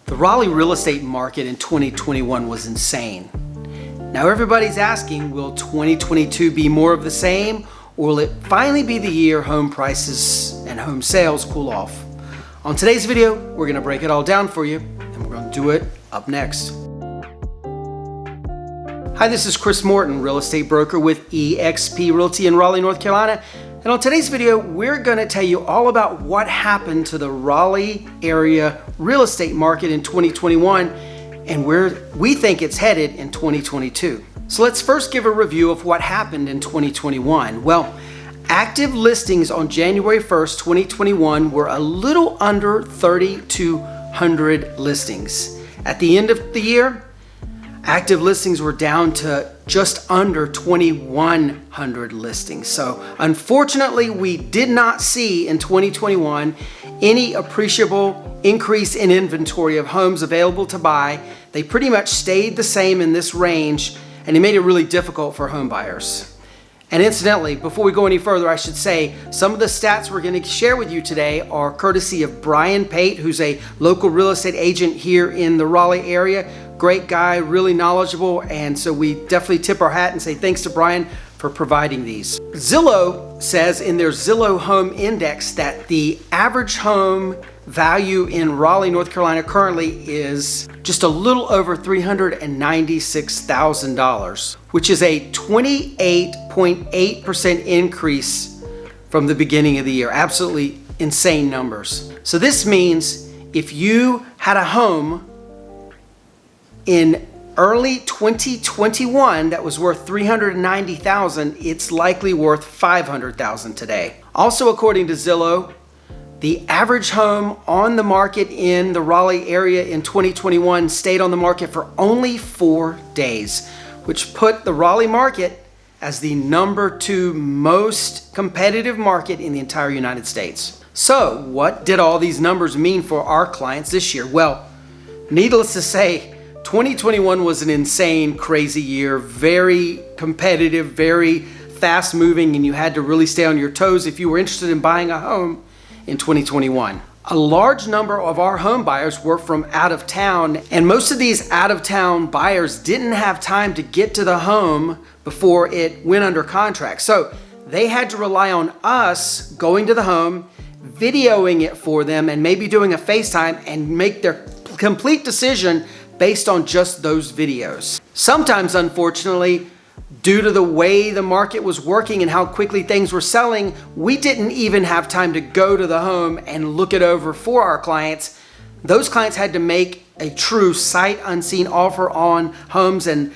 The Raleigh real estate market in 2021 was insane. Now everybody's asking, will 2022 be more of the same, or will it finally be the year home prices and home sales cool off? On today's video, we're going to break it all down for you, and we're going to do it up next. Hi, this is Chris Morton, real estate broker with eXp Realty in Raleigh, North Carolina. And on today's video, we're going to tell you all about what happened to the Raleigh area real estate market in 2021 and where we think it's headed in 2022. So let's first give a review of what happened in 2021. Well, active listings on January 1st, 2021 were a little under 3,200 listings. At the end of the year, active listings were down to just under 2,100 listings. So unfortunately, we did not see in 2021 any appreciable increase in inventory of homes available to buy. They pretty much stayed the same in this range, and it made it really difficult for home buyers. And incidentally, before we go any further, I should say some of the stats we're going to share with you today are courtesy of Brian Pate, who's a local real estate agent here in the Raleigh area. Great guy, really knowledgeable, and so we definitely tip our hat and say thanks to Brian for providing these. Zillow says in their Zillow Home Index that the average home value in Raleigh, North Carolina currently is just a little over $396,000, which is a 28.8% increase from the beginning of the year. Absolutely insane numbers. So this means if you had a home in early 2021 that was worth $390,000, it's likely worth $500,000 today. Also, according to Zillow, the average home on the market in the Raleigh area in 2021 stayed on the market for only 4 days, which put the Raleigh market as the number 2 most competitive market in the entire United States. So, what did all these numbers mean for our clients this year? Well, needless to say, 2021 was an insane, crazy year, very competitive, very fast moving, and you had to really stay on your toes if you were interested in buying a home in 2021. A large number of our home buyers were from out of town, and most of these out of town buyers didn't have time to get to the home before it went under contract. So they had to rely on us going to the home, videoing it for them, and maybe doing a FaceTime and make their complete decision based on just those videos. Sometimes, unfortunately, due to the way the market was working and how quickly things were selling, we didn't even have time to go to the home and look it over for our clients. Those clients had to make a true sight unseen offer on homes, and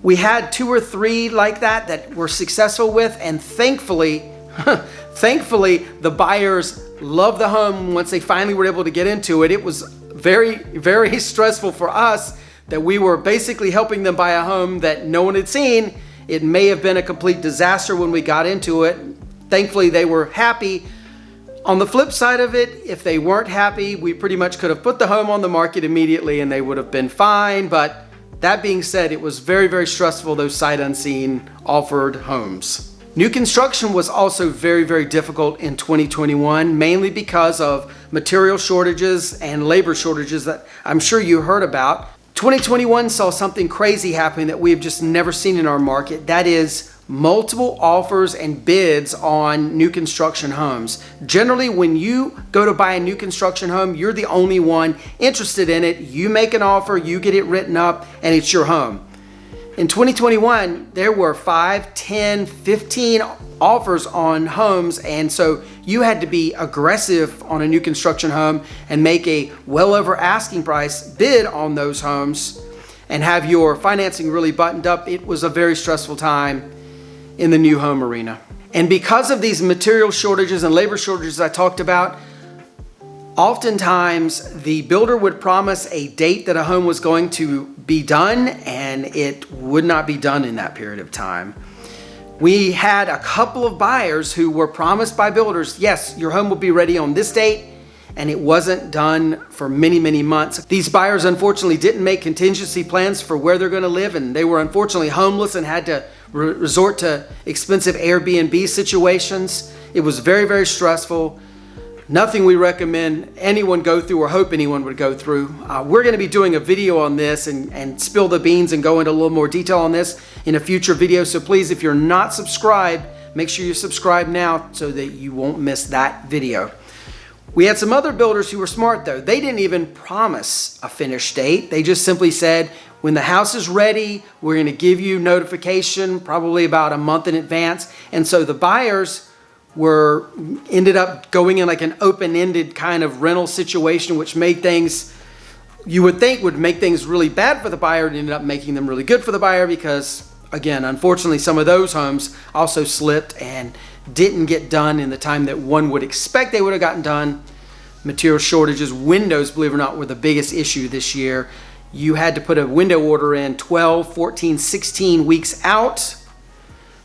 we had 2 or 3 like that we're successful with, and thankfully, the buyers loved the home once they finally were able to get into it. It was very, very stressful for us that we were basically helping them buy a home that no one had seen. It may have been a complete disaster when we got into it. Thankfully, they were happy. On the flip side of it, if they weren't happy, we pretty much could have put the home on the market immediately and they would have been fine. But that being said, it was very, very stressful, those sight unseen offered homes. New construction was also very, very difficult in 2021, mainly because of material shortages and labor shortages that I'm sure you heard about. 2021 saw something crazy happening that we have just never seen in our market. That is multiple offers and bids on new construction homes. Generally, when you go to buy a new construction home, you're the only one interested in it. You make an offer, you get it written up, and it's your home. In 2021, there were 5, 10, 15 offers on homes, and so you had to be aggressive on a new construction home and make a well over asking price bid on those homes and have your financing really buttoned up. It was a very stressful time in the new home arena. And because of these material shortages and labor shortages I talked about, oftentimes the builder would promise a date that a home was going to be done, and it would not be done in that period of time. We had a couple of buyers who were promised by builders, yes, your home will be ready on this date, and it wasn't done for many, many months. These buyers unfortunately didn't make contingency plans for where they're going to live, and they were unfortunately homeless and had to resort to expensive Airbnb situations. It was very, very stressful. Nothing we recommend anyone go through or hope anyone would go through. We're going to be doing a video on this and spill the beans and go into a little more detail on this in a future video. So please, if you're not subscribed, make sure you subscribe now so that you won't miss that video. We had some other builders who were smart though. They didn't even promise a finish date. They just simply said, when the house is ready, we're going to give you notification probably about a month in advance. And so the buyers ended up going in like an open-ended kind of rental situation, which made things, you would think would make things really bad for the buyer, and ended up making them really good for the buyer because, again, unfortunately, some of those homes also slipped and didn't get done in the time that one would expect they would have gotten done. Material shortages, windows, believe it or not, were the biggest issue this year. You had to put a window order in 12, 14, 16 weeks out.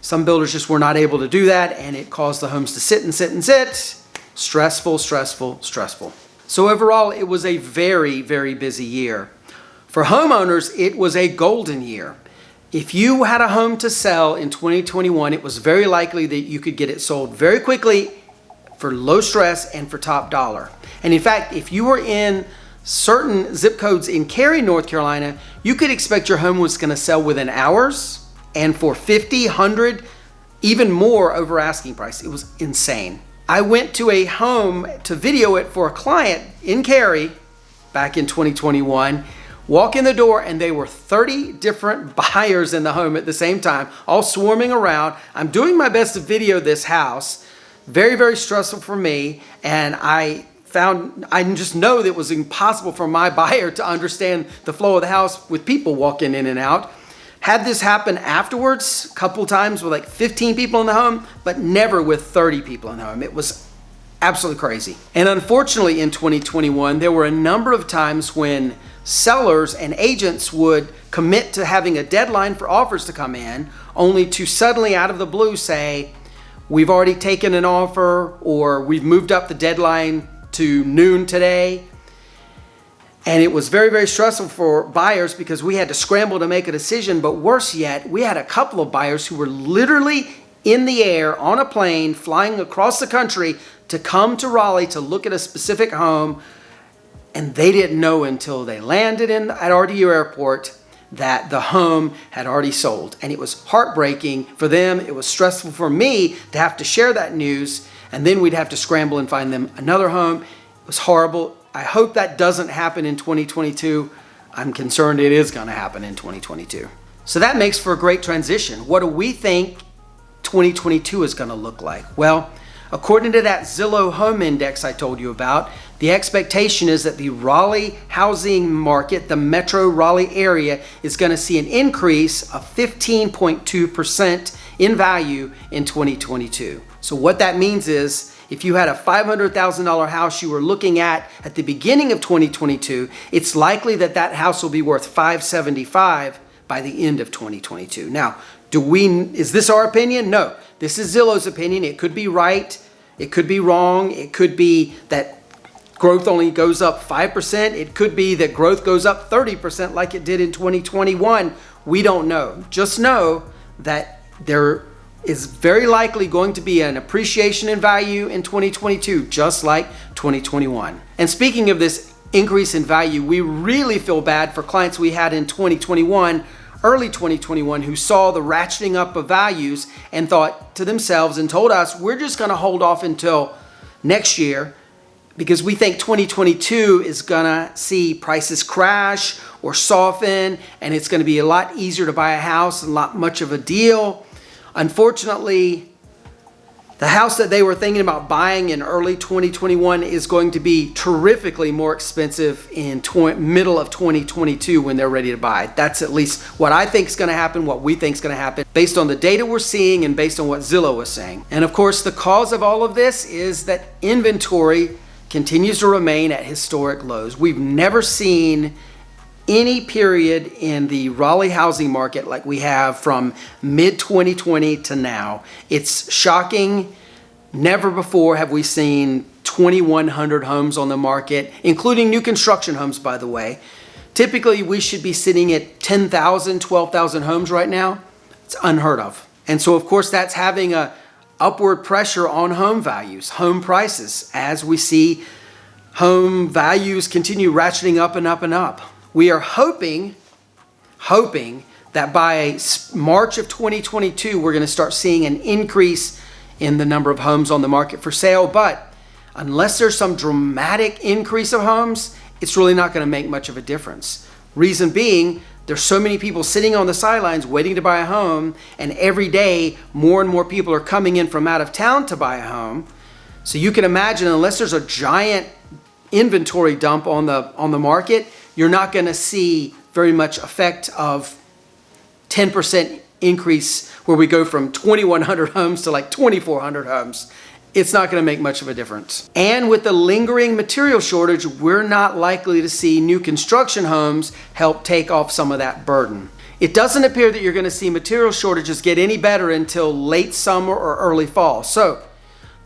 Some builders just were not able to do that, and it caused the homes to sit and sit and sit. Stressful, stressful, stressful. So overall, it was a very, very busy year. For homeowners, it was a golden year. If you had a home to sell in 2021, it was very likely that you could get it sold very quickly for low stress and for top dollar. And in fact, if you were in certain zip codes in Cary, North Carolina, you could expect your home was going to sell within hours and for 50, 100, even more over asking price. It was insane. I went to a home to video it for a client in Cary back in 2021. Walk in the door and there were 30 different buyers in the home at the same time, all swarming around. I'm doing my best to video this house. Very, very stressful for me. And I just know that it was impossible for my buyer to understand the flow of the house with people walking in and out. Had this happen afterwards, a couple times with like 15 people in the home, but never with 30 people in the home. It was absolutely crazy. And unfortunately in 2021, there were a number of times when sellers and agents would commit to having a deadline for offers to come in, only to suddenly out of the blue say, we've already taken an offer, or we've moved up the deadline to noon today. And it was very, very stressful for buyers because we had to scramble to make a decision. But worse yet, we had a couple of buyers who were literally in the air on a plane flying across the country to come to Raleigh to look at a specific home. And they didn't know until they landed at RDU Airport that the home had already sold. And it was heartbreaking for them. It was stressful for me to have to share that news. And then we'd have to scramble and find them another home. It was horrible. I hope that doesn't happen in 2022. I'm concerned it is going to happen in 2022. So that makes for a great transition. What do we think 2022 is going to look like? Well, according to that Zillow Home Index I told you about, the expectation is that the Raleigh housing market, the metro Raleigh area, is going to see an increase of 15.2% in value in 2022. So what that means is, if you had a $500,000 house you were looking at the beginning of 2022, it's likely that that house will be worth $575,000 by the end of 2022. Now, is this our opinion? No, this is Zillow's opinion. It could be right, it could be wrong, it could be that growth only goes up 5%, it could be that growth goes up 30% like it did in 2021. We don't know. Just know that there is very likely going to be an appreciation in value in 2022, just like 2021. And speaking of this increase in value, we really feel bad for clients we had in 2021, early 2021, who saw the ratcheting up of values and thought to themselves and told us, we're just going to hold off until next year because we think 2022 is going to see prices crash or soften, and it's going to be a lot easier to buy a house and not much of a deal. Unfortunately, the house that they were thinking about buying in early 2021 is going to be terrifically more expensive in middle of 2022 when they're ready to buy. That's at least what I think is going to happen, what we think is going to happen, based on the data we're seeing and based on what Zillow was saying. And of course, the cause of all of this is that inventory continues to remain at historic lows. We've never seen any period in the Raleigh housing market like we have from mid-2020 to now. It's shocking. Never before have we seen 2,100 homes on the market, including new construction homes, by the way. Typically, we should be sitting at 10,000, 12,000 homes right now. It's unheard of. And so, of course, that's having a upward pressure on home values, home prices, as we see home values continue ratcheting up and up and up. We are hoping that by March of 2022, we're going to start seeing an increase in the number of homes on the market for sale. But unless there's some dramatic increase of homes, it's really not going to make much of a difference. Reason being, there's so many people sitting on the sidelines waiting to buy a home, and every day more and more people are coming in from out of town to buy a home. So you can imagine, unless there's a giant inventory dump on the market, you're not going to see very much effect of 10% increase where we go from 2,100 homes to like 2,400 homes. It's not going to make much of a difference. And with the lingering material shortage, we're not likely to see new construction homes help take off some of that burden. It doesn't appear that you're going to see material shortages get any better until late summer or early fall. So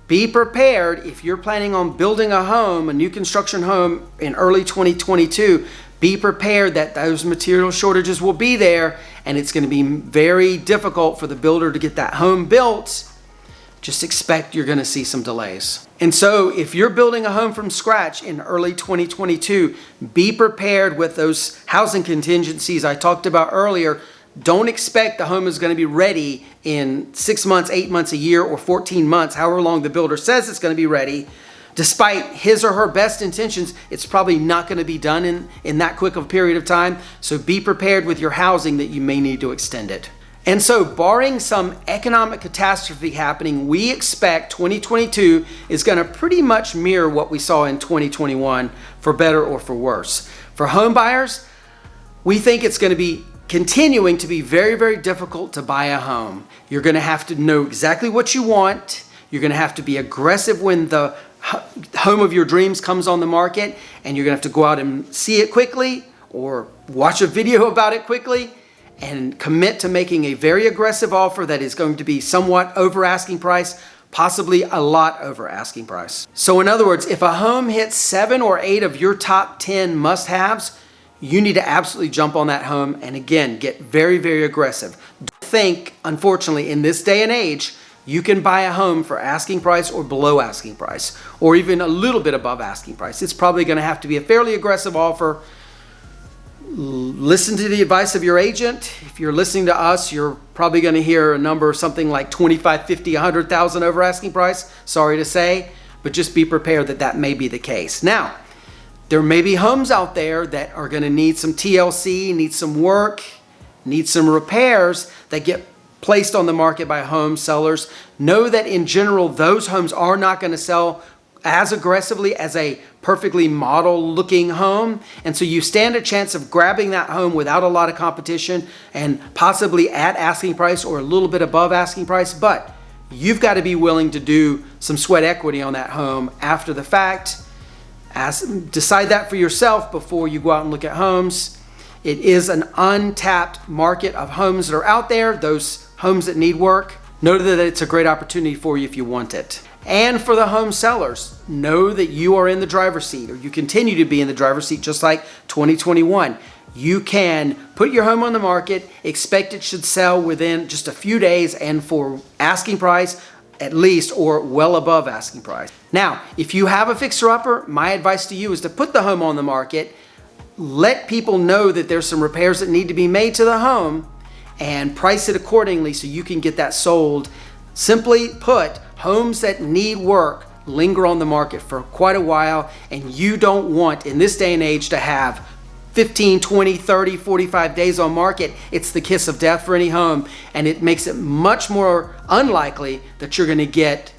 be prepared if you're planning on building a home, a new construction home in early 2022. Be prepared that those material shortages will be there, and it's going to be very difficult for the builder to get that home built. Just expect you're going to see some delays. And so if you're building a home from scratch in early 2022, be prepared with those housing contingencies I talked about earlier. Don't expect the home is going to be ready in 6 months, 8 months, a year, or 14 months, however long the builder says it's going to be ready. Despite his or her best intentions, it's probably not going to be done in that quick of a period of time. So be prepared with your housing that you may need to extend it. And so, barring some economic catastrophe happening, we expect 2022 is going to pretty much mirror what we saw in 2021, for better or for worse. For home buyers, we think it's going to be continuing to be very, very difficult to buy a home. You're going to have to know exactly what you want. You're going to have to be aggressive when the home of your dreams comes on the market, and you're going to have to go out and see it quickly or watch a video about it quickly and commit to making a very aggressive offer that is going to be somewhat over asking price, possibly a lot over asking price. So in other words, if a home hits 7 or 8 of your top 10 must-haves, you need to absolutely jump on that home and again, get very, very aggressive. Don't think, unfortunately, in this day and age, you can buy a home for asking price or below asking price, or even a little bit above asking price. It's probably going to have to be a fairly aggressive offer. Listen to the advice of your agent. If you're listening to us, you're probably going to hear a number something like 25, 50, 100,000 over asking price. Sorry to say, but just be prepared that that may be the case. Now, there may be homes out there that are going to need some TLC, need some work, need some repairs that get placed on the market by home sellers. Know that in general, those homes are not going to sell as aggressively as a perfectly model looking home. And so you stand a chance of grabbing that home without a lot of competition and possibly at asking price or a little bit above asking price. But you've got to be willing to do some sweat equity on that home after the fact. Decide that for yourself before you go out and look at homes. It is an untapped market of homes that are out there, those homes that need work. Know that it's a great opportunity for you if you want it. And for the home sellers, know that you are in the driver's seat, or you continue to be in the driver's seat just like 2021. You can put your home on the market, expect it should sell within just a few days and for asking price at least, or well above asking price. Now, if you have a fixer-upper, my advice to you is to put the home on the market, let people know that there's some repairs that need to be made to the home, and price it accordingly so you can get that sold. Simply put, homes that need work linger on the market for quite a while, and you don't want, in this day and age, to have 15, 20, 30, 45 days on market. It's the kiss of death for any home, and it makes it much more unlikely that you're going to get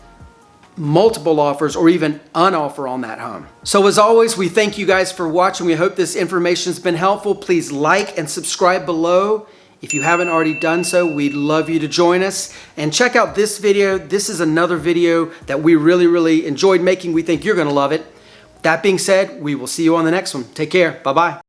multiple offers or even an offer on that home. So as always, we thank you guys for watching. We hope this information has been helpful. Please like and subscribe below. If you haven't already done so, we'd love you to join us. And check out this video. This is another video that we really enjoyed making. We think you're going to love it. That being said, we will see you on the next one. Take care. Bye-bye.